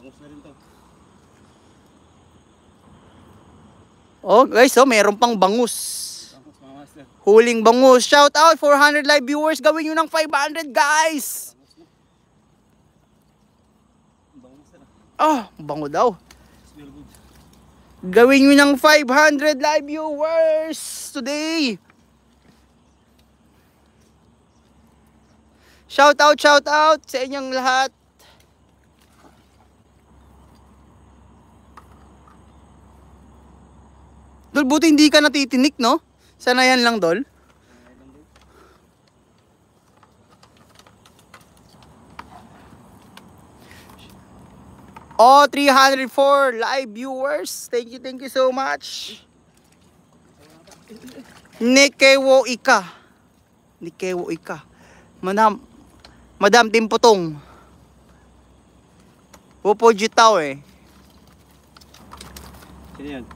Bangus na rin to. Oh guys, oh, meron pang bangus. Bangus mga master. Huling bangus. Shout out 400 live viewers. Gawin nyo ng 500 guys. Bangus na. Oh, bango daw. Smell good. Gawin nyo ng 500 live viewers today. Shout out sa inyong lahat. Dol, buti hindi ka natitinik, no? Sanayan lang, Dol. Oh, 304 live viewers. Thank you so much. Nikewo Ika. Madam Timputong. Pupo Jitaw eh. Sino yan?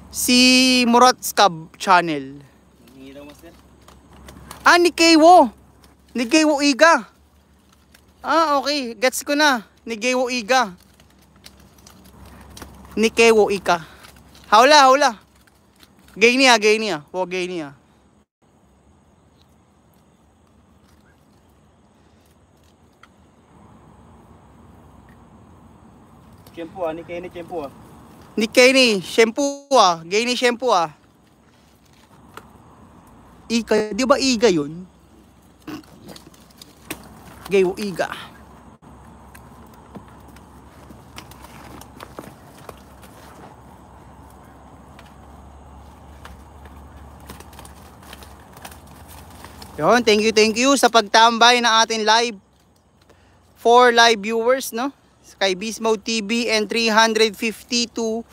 Si Muratskab channel. Hingi daw master. Ah, Nikewo Iga. Ah, okay. Gets ko na. Nikewo Ika. Hawla. Gay niya. Gay niya. Shampoo ah, ni Kenny shampoo ah. Nikeni, shampoo ah. Gay ni shampoo ah. Ika, di ba Iga yun? Gaywo Iga. Yun, thank you sa pagtambay ng ating live. 4 live viewers, no? Kay Beast Mode TV and 352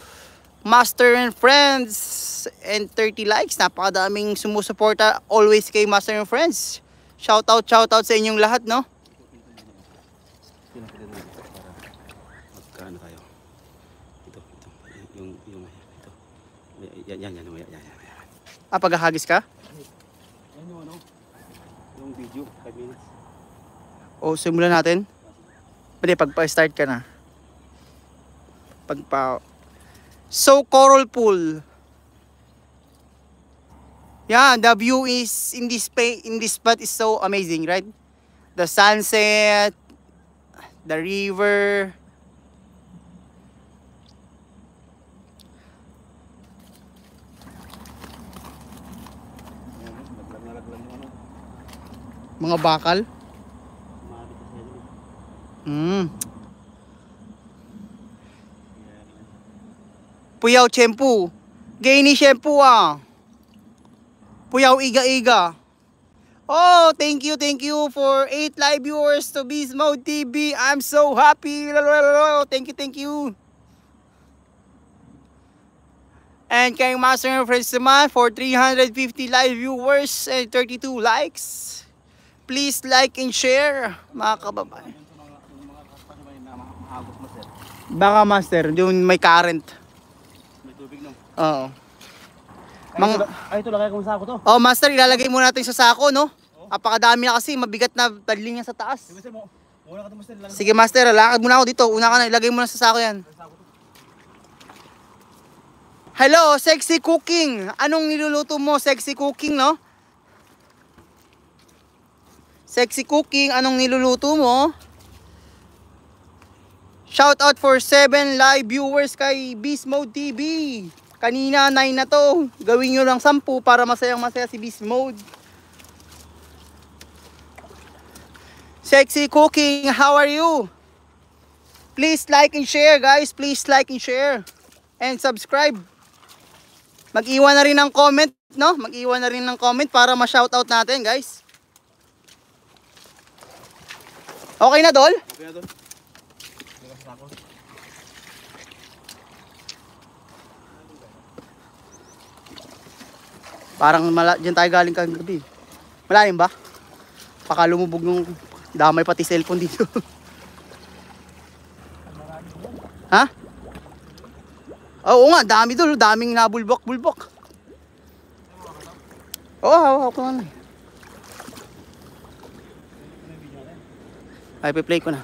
Master and Friends and 30 likes. Napakadaming sumusuporta always kay Master and Friends. Shout out sa inyong lahat, no? Magkaano tayo? Ito. Yung ito. Yan. Ah, paghahagis ka? Yan yung ano? Yung video, 5 minutes. O, simulan natin. Pwede, pagpa-start ka na. So, coral pool. Yeah, the view is in this spot is so amazing, right? The sunset, the river. Naglag yung ano. Mga bakal. Puyaw shampoo. Gay ni shampoo ah. Puyaw Iga. Oh, thank you for 8 live viewers to Beast Mode TV. I'm so happy. Thank you. And kay Master and Friends naman for 350 live viewers and 32 likes. Please like and share, mga kababayan. Baka master, yung may current. May tubig no? Oo. Ay, ito lagay ko sa sako to. Oh, master, ilalagay muna natin sa sako, no? Apakadami na kasi, mabigat na taling niya sa taas. Sige, master, lakad muna ako dito. Una ka na, ilagay mo na sa sako yan. Hello, sexy cooking. Anong niluluto mo? Sexy cooking, no? Sexy cooking, anong niluluto mo? Shout out for 7 live viewers kay Beast Mode TV. Kanina 9 na to. Gawin nyo lang 10 para masayang-masaya si Beast Mode. Sexy cooking, how are you? Please like and share, guys. Please like and share. And subscribe. Mag-iwan na rin ng comment, no? Mag-iwan na rin ng comment para ma-shoutout natin, guys. Okay na, Dol? Okay na, Dol. Parang dyan tayo galing kagabi. Malalim ba? Baka lumubog nung damay pati cellphone dito. Ha? Oo nga, dami Dol. Daming nabulbok-bulbok. Oo, hawak ko na. Ay, play ko na.